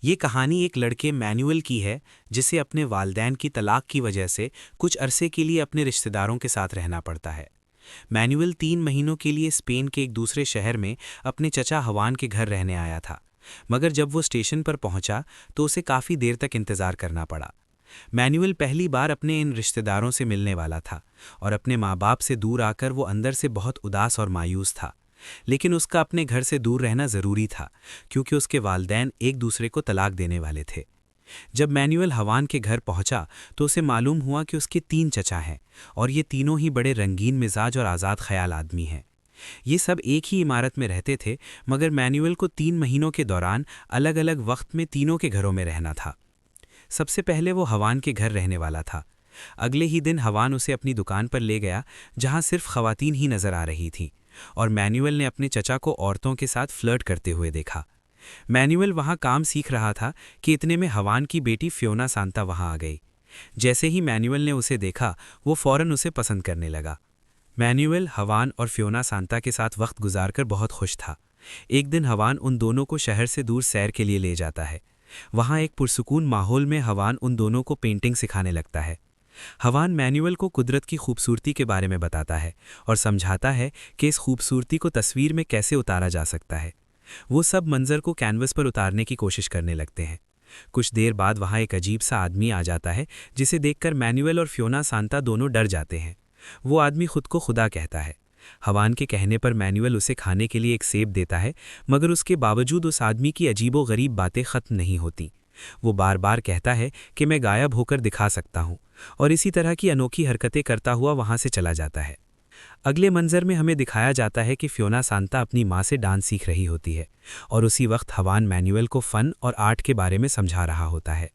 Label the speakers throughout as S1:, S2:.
S1: ये कहानी एक लड़के मैनुअल की है जिसे अपने वालिदैन की तलाक की वजह से कुछ अरसे के लिए अपने रिश्तेदारों के साथ रहना पड़ता है। मैनुअल 3 महीनों के लिए स्पेन के एक दूसरे शहर में अपने चचा हवान के घर रहने आया था, मगर जब वो स्टेशन पर पहुंचा तो उसे काफ़ी देर तक इंतज़ार करना पड़ा। मैनुअल पहली बार अपने इन रिश्तेदारों से मिलने वाला था और अपने माँ बाप से दूर आकर वो अंदर से बहुत उदास और मायूस था। लेकिन उसका अपने घर से दूर रहना ज़रूरी था क्योंकि उसके वालिदैन एक दूसरे को तलाक देने वाले थे। जब मैनुअल हवान के घर पहुंचा तो उसे मालूम हुआ कि उसके 3 चचा हैं और ये तीनों ही बड़े रंगीन मिजाज और आज़ाद ख्याल आदमी हैं। ये सब एक ही इमारत में रहते थे, मगर मैनुअल को 3 महीनों के दौरान अलग अलग वक्त में तीनों के घरों में रहना था। सबसे पहले वो हवान के घर रहने वाला था। अगले ही दिन हवान उसे अपनी दुकान पर ले गया जहां सिर्फ खवातीन ही नजर आ रही थीं, और मैनुअल ने अपने चचा को औरतों के साथ फ्लर्ट करते हुए देखा। मैनुअल वहां काम सीख रहा था कि इतने में हवान की बेटी फ्योना सांता वहां आ गई। जैसे ही मैनुअल ने उसे देखा वो फौरन उसे पसंद करने लगा। मैनुअल हवान और फ्योना सांता के साथ वक्त गुजारकर बहुत खुश था। एक दिन हवान उन दोनों को शहर से दूर सैर के लिए ले जाता है। वहां एक पुरसुकून माहौल में हवान उन दोनों को पेंटिंग सिखाने लगता है। हवान मैनुअल को कुदरत की खूबसूरती के बारे में बताता है और समझाता है कि इस खूबसूरती को तस्वीर में कैसे उतारा जा सकता है। वो सब मंजर को कैनवस पर उतारने की कोशिश करने लगते हैं। कुछ देर बाद वहाँ एक अजीब सा आदमी आ जाता है जिसे देखकर मैनुअल और फ्योना सांता दोनों डर जाते हैं। वो आदमी खुद को खुदा कहता है। हवान के कहने पर मैनुअल उसे खाने के लिए एक सेब देता है, मगर उसके बावजूद उस आदमी की अजीबोगरीब बातें ख़त्म नहीं होती। वो बार बार कहता है कि मैं गायब होकर दिखा सकता हूँ, और इसी तरह की अनोखी हरकतें करता हुआ वहाँ से चला जाता है। अगले मंजर में हमें दिखाया जाता है कि फ्योना सांता अपनी माँ से डांस सीख रही होती है और उसी वक्त हवान मैनुअल को फ़न और आर्ट के बारे में समझा रहा होता है।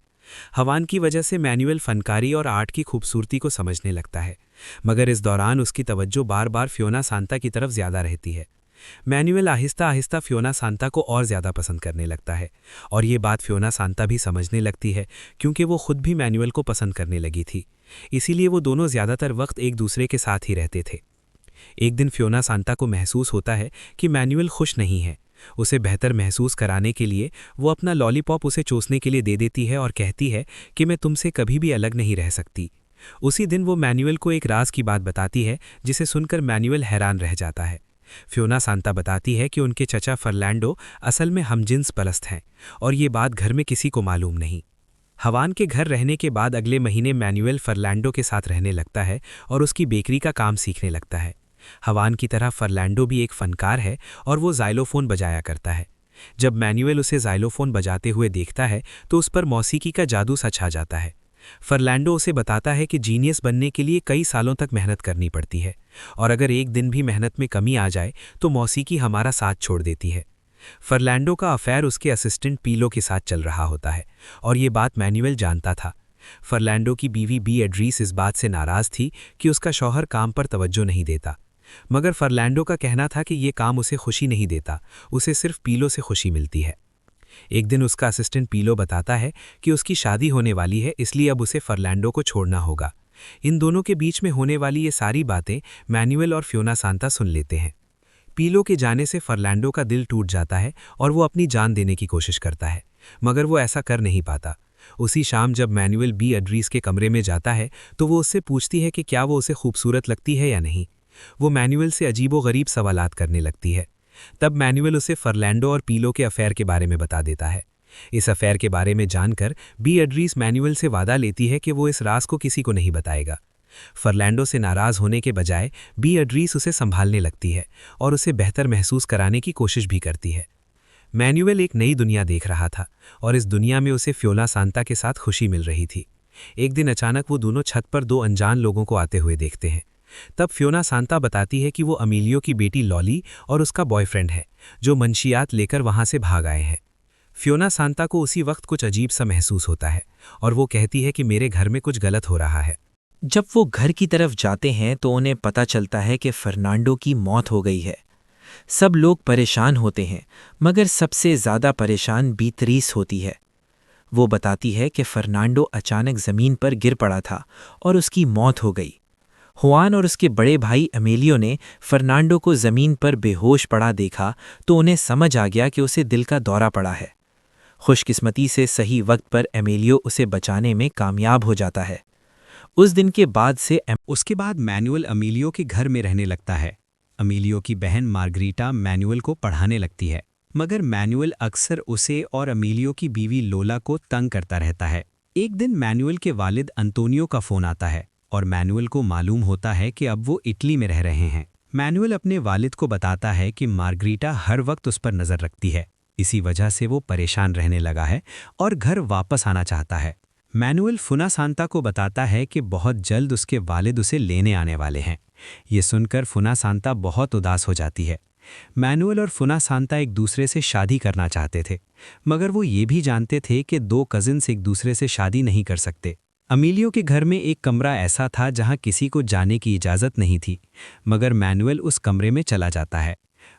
S1: हवान की वजह से मैनुअल फनकारी और आर्ट की खूबसूरती को समझने लगता है, मगर इस दौरान उसकी तवज्जो बार बार फ्योना सांता की तरफ ज़्यादा रहती है। Manual Aahista Aahista Fiona Santa को और ज़्यादा पसंद करने लगता है, और ये बात फ्योना सांता भी समझने लगती है क्योंकि वो खुद भी मैनुअल को पसंद करने लगी थी। इसीलिए वो दोनों ज़्यादातर वक्त एक दूसरे के साथ ही रहते थे। एक दिन फ्योना सांता को महसूस होता है कि मैनुअल खुश नहीं है। उसे बेहतर महसूस कराने के लिए वो अपना लॉलीपॉप उसे चूसने के लिए दे देती है और कहती है कि मैं तुमसे कभी भी अलग नहीं रह सकती। उसी दिन वो मैनुअल को एक राज की बात बताती है जिसे सुनकर मैनुअल हैरान रह जाता है। फ्योना सांता बताती है कि उनके चचा फर्लैंडो असल में हमजिन्स परस्त हैं और ये बात घर में किसी को मालूम नहीं। हवान के घर रहने के बाद अगले महीने मैनुअल फर्लैंडो के साथ रहने लगता है और उसकी बेकरी का काम सीखने लगता है। हवान की तरह फर्लैंडो भी एक फ़नकार है और वो ज़ाइलोफ़ोन बजाया करता है। जब मैनुअल उसे ज़ाइलोफ़ोन बजाते हुए देखता है तो उस पर मौसीकी का जादू सा छा जाता है। फर्लैंडो उसे बताता है कि जीनियस बनने के लिए कई सालों तक मेहनत करनी पड़ती है, और अगर एक दिन भी मेहनत में कमी आ जाए तो मौसीकी हमारा साथ छोड़ देती है। फर्लैंडो का अफेयर उसके असिस्टेंट पीलो के साथ चल रहा होता है और ये बात मैनुअल जानता था। फर्लैंडो की बीवी बीएड्रीस इस बात से नाराज़ थी कि उसका शौहर काम पर तवज्जो नहीं देता, मगर फर्लैंडो का कहना था कि ये काम उसे खुशी नहीं देता, उसे सिर्फ पीलो से खुशी मिलती है। एक दिन उसका असिस्टेंट पीलो बताता है कि उसकी शादी होने वाली है, इसलिए अब उसे फर्लैंडो को छोड़ना होगा। इन दोनों के बीच में होने वाली ये सारी बातें मैनुअल और फ्योना सांता सुन लेते हैं। पीलो के जाने से फर्लैंडो का दिल टूट जाता है और वो अपनी जान देने की कोशिश करता है, मगर वो ऐसा कर नहीं पाता। उसी शाम जब मैनुअल बीएड्रीस के कमरे में जाता है तो वो उससे पूछती है कि क्या वो उसे खूबसूरत लगती है या नहीं। वो मैनुअल से अजीबोगरीब सवालात करने लगती है। तब मैनुअल उसे फर्लैंडो और पीलो के अफेयर के बारे में बता देता है। इस अफेयर के बारे में जानकर बीएड्रीस मैनुअल से वादा लेती है कि वो इस राज को किसी को नहीं बताएगा। फर्लैंडो से नाराज़ होने के बजाय बीएड्रीस उसे संभालने लगती है और उसे बेहतर महसूस कराने की कोशिश भी करती है। मैनुअल एक नई दुनिया देख रहा था और इस दुनिया में उसे फ्योना सांता के साथ खुशी मिल रही थी। एक दिन अचानक वो दोनों छत पर 2 अनजान लोगों को आते हुए देखते हैं। तब फ्योना सांता बताती है कि वो अमीलियो की बेटी लॉली और उसका बॉयफ्रेंड है जो मंशियात लेकर वहां से भाग आए हैं। फ्योना सांता को उसी वक्त कुछ अजीब सा महसूस होता है और वो कहती है कि मेरे घर में कुछ गलत हो रहा है।
S2: जब वो घर की तरफ जाते हैं तो उन्हें पता चलता है कि फर्नांडो की मौत हो गई है। सब लोग परेशान होते हैं, मगर सबसे ज़्यादा परेशान बीतरीस होती है। वो बताती है कि फर्नांडो अचानक ज़मीन पर गिर पड़ा था और उसकी मौत हो गई। हुआन और उसके बड़े भाई अमेलियो ने फर्नांडो को ज़मीन पर बेहोश पड़ा देखा तो उन्हें समझ आ गया कि उसे दिल का दौरा पड़ा है। खुशकिस्मती से सही वक्त पर एमिलियो उसे बचाने में कामयाब हो जाता है। उस दिन के बाद से
S1: उसके बाद मैनुअल अमीलियो के घर में रहने लगता है। अमीलियो की बहन मार्गरीटा मैनुअल को पढ़ाने लगती है, मगर मैनुअल अक्सर उसे और अमीलियो की बीवी लोला को तंग करता रहता है। एक दिन मैनुअल के वालिद अंतोनियो का फ़ोन आता है और मैनुअल को मालूम होता है कि अब वो इटली में रह रहे हैं। मैनुअल अपने वालिद को बताता है कि मार्गरीटा हर वक्त उस पर नज़र रखती है, इसी वजह से वो परेशान रहने लगा है और घर वापस आना चाहता है। मैनुअल फुनासांता को बताता है कि बहुत जल्द उसके वालिद उसे लेने आने वाले हैं। ये सुनकर फुनासांता बहुत उदास हो जाती है। मैनुअल और फुनासांता एक दूसरे से शादी करना चाहते थे, मगर वो ये भी जानते थे कि दो कजिन्स एक दूसरे से शादी नहीं कर सकते। अमीलियो के घर में एक कमरा ऐसा था जहां किसी को जाने की इजाज़त नहीं थी, मगर मैनुअल उस कमरे में चला जाता है।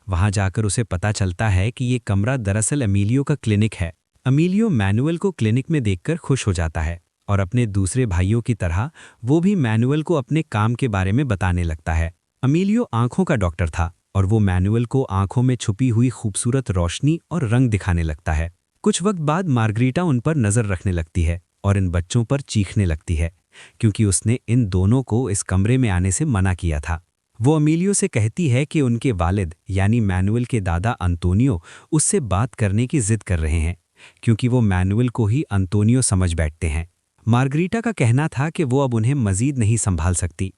S1: वहां जाकर उसे पता चलता है कि ये कमरा दरअसल अमीलियो का क्लिनिक है। अमीलियो मैनुअल को क्लिनिक में देखकर खुश हो जाता है और अपने दूसरे भाइयों की तरह वो भी मैनुअल को अपने काम के बारे में बताने लगता है। अमीलियो आंखों का डॉक्टर था और वो मैनुअल को आंखों में छुपी हुई खूबसूरत रोशनी और रंग दिखाने लगता है। कुछ वक्त बाद मार्गरीटा उन पर नज़र रखने लगती है और इन बच्चों पर चीखने लगती है, क्योंकि उसने इन दोनों को इस कमरे में आने से मना किया था। वो अमीलियो से कहती है कि उनके वालिद यानी मैनुअल के दादा अंतोनियो उससे बात करने की जिद कर रहे हैं, क्योंकि वो मैनुअल को ही अंतोनियो समझ बैठते हैं। मार्गरीटा का कहना था कि वो अब उन्हें मजीद नहीं संभाल सकती,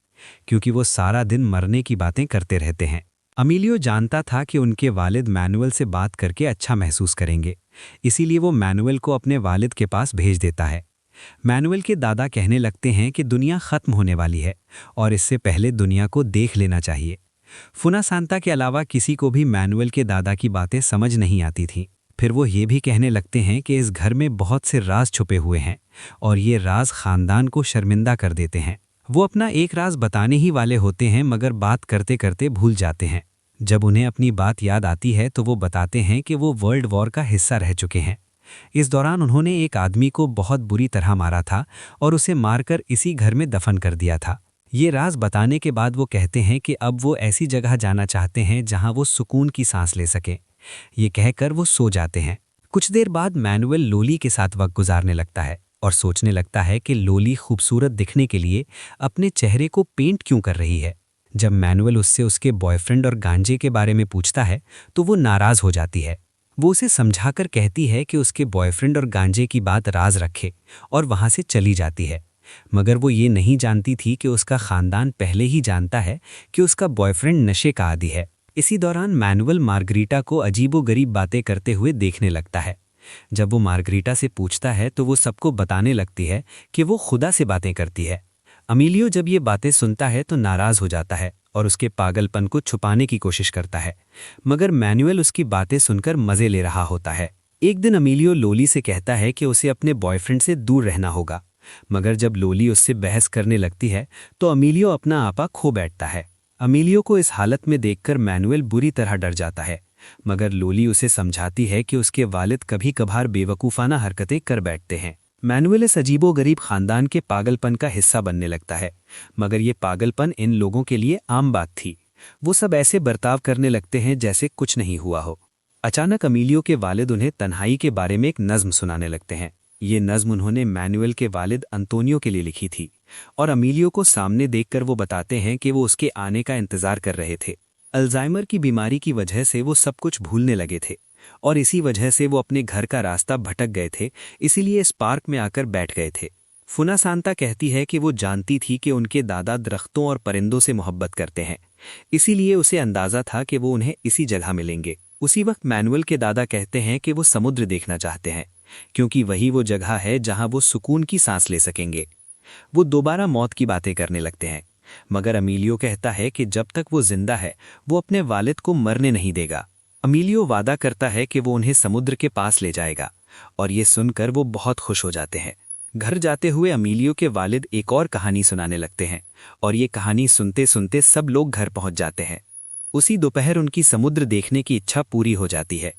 S1: क्योंकि वो सारा दिन मरने की बातें करते रहते हैं। अमीलियो जानता था कि उनके वालिद मैनुअल से बात करके अच्छा महसूस करेंगे, इसीलिए वो मैनुअल को अपने वालिद के पास भेज देता है। मैनुअल के दादा कहने लगते हैं कि दुनिया ख़त्म होने वाली है और इससे पहले दुनिया को देख लेना चाहिए। फुनासांता के अलावा किसी को भी मैनुअल के दादा की बातें समझ नहीं आती थीं। फिर वो ये भी कहने लगते हैं कि इस घर में बहुत से राज छुपे हुए हैं और ये राज ख़ानदान को शर्मिंदा कर देते हैं। वो अपना एक राज बताने ही वाले होते हैं, मगर बात करते करते भूल जाते हैं। जब उन्हें अपनी बात याद आती है तो वो बताते हैं कि वो वर्ल्ड वॉर का हिस्सा रह चुके हैं। इस दौरान उन्होंने एक आदमी को बहुत बुरी तरह मारा था और उसे मारकर इसी घर में दफन कर दिया था। ये राज बताने के बाद वो कहते हैं कि अब वो ऐसी जगह जाना चाहते हैं जहां वो सुकून की सांस ले सकें। ये कहकर वो सो जाते हैं। कुछ देर बाद मैनुअल लोली के साथ वक्त गुजारने लगता है और सोचने लगता है कि लोली खूबसूरत दिखने के लिए अपने चेहरे को पेंट क्यों कर रही है। जब मैनुअल उससे उसके बॉयफ्रेंड और गांजे के बारे में पूछता है तो वो नाराज़ हो जाती है। वो उसे समझाकर कहती है कि उसके बॉयफ्रेंड और गांजे की बात राज रखे और वहाँ से चली जाती है, मगर वो ये नहीं जानती थी कि उसका ख़ानदान पहले ही जानता है कि उसका बॉयफ्रेंड नशे का आदी है। इसी दौरान मैनुअल मार्गरीटा को अजीबोगरीब बातें करते हुए देखने लगता है। जब वो मार्गरीटा से पूछता है तो वो सबको बताने लगती है कि वो खुदा से बातें करती है। अमीलियो जब ये बातें सुनता है तो नाराज़ हो जाता है और उसके पागलपन को छुपाने की कोशिश करता है, मगर मैनुअल उसकी बातें सुनकर मज़े ले रहा होता है। एक दिन अमीलियो लोली से कहता है कि उसे अपने बॉयफ्रेंड से दूर रहना होगा, मगर जब लोली उससे बहस करने लगती है तो अमीलियो अपना आपा खो बैठता है। अमीलियो को इस हालत में देखकर मैनुअल बुरी तरह डर जाता है, मगर लोली उसे समझाती है कि उसके वालिद कभी कभार बेवकूफ़ाना हरकतें कर बैठते हैं। मैनुअल इस अजीबोगरीब खानदान के पागलपन का हिस्सा बनने लगता है, मगर ये पागलपन इन लोगों के लिए आम बात थी। वो सब ऐसे बर्ताव करने लगते हैं जैसे कुछ नहीं हुआ हो। अचानक अमीलियो के वालिद उन्हें तन्हाई के बारे में एक नज़्म सुनाने लगते हैं। ये नज़्म उन्होंने मैनुअल के वालिद अंतोनियो के लिए लिखी थी और अमीलियो को सामने देखकर वो बताते हैं कि वो उसके आने का इंतज़ार कर रहे थे। अल्जाइमर की बीमारी की वजह से वो सब कुछ भूलने लगे थे और इसी वजह से वो अपने घर का रास्ता भटक गए थे, इसीलिए इस पार्क में आकर बैठ गए थे। फुनासांता कहती है कि वो जानती थी कि उनके दादा दरख्तों और परिंदों से मोहब्बत करते हैं, इसीलिए उसे अंदाज़ा था कि वो उन्हें इसी जगह मिलेंगे। उसी वक्त मैनुअल के दादा कहते हैं कि वो समुद्र देखना चाहते हैं, क्योंकि वही वो जगह है जहां वो सुकून की सांस ले सकेंगे। वो दोबारा मौत की बातें करने लगते हैं, मगर अमीलियो कहता है कि जब तक वो जिंदा है वो अपने वालिद को मरने नहीं देगा। अमीलियो वादा करता है कि वो उन्हें समुद्र के पास ले जाएगा और ये सुनकर वो बहुत खुश हो जाते हैं। घर जाते हुए अमीलियो के वालिद एक और कहानी सुनाने लगते हैं और ये कहानी सुनते सुनते सब लोग घर पहुंच जाते हैं। उसी दोपहर उनकी समुद्र देखने की इच्छा पूरी हो जाती है।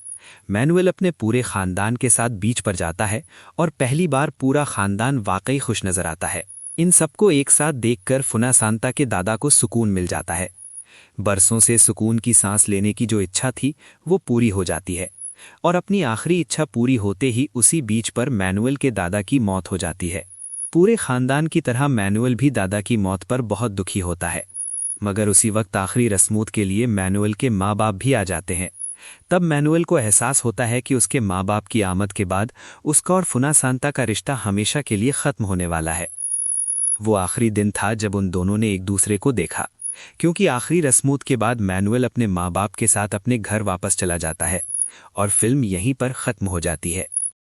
S1: मैनुअल अपने पूरे खानदान के साथ बीच पर जाता है और पहली बार पूरा खानदान वाकई खुश नजर आता है। इन सबको एक साथ देखकर फुनासांता के दादा को सुकून मिल जाता है। बरसों से सुकून की सांस लेने की जो इच्छा थी वो पूरी हो जाती है।
S3: और अपनी आखिरी इच्छा पूरी होते ही उसी बीच पर मैनुअल के दादा की मौत हो जाती है। पूरे खानदान की तरह मैनुअल भी दादा की मौत पर बहुत दुखी होता है, मगर उसी वक्त आखिरी रस्मों के लिए मैनुअल के माँ बाप भी आ जाते हैं। तब मैनुअल को एहसास होता है कि उसके माँ बाप की आमद के बाद उसका और फुनासांता का रिश्ता हमेशा के लिए ख़त्म होने वाला है। वो आखिरी दिन था जब उन दोनों ने एक दूसरे को देखा, क्योंकि आखिरी रस्मों के बाद मैनुअल अपने माँ बाप के साथ अपने घर वापस चला जाता है और फिल्म यहीं पर ख़त्म हो जाती है।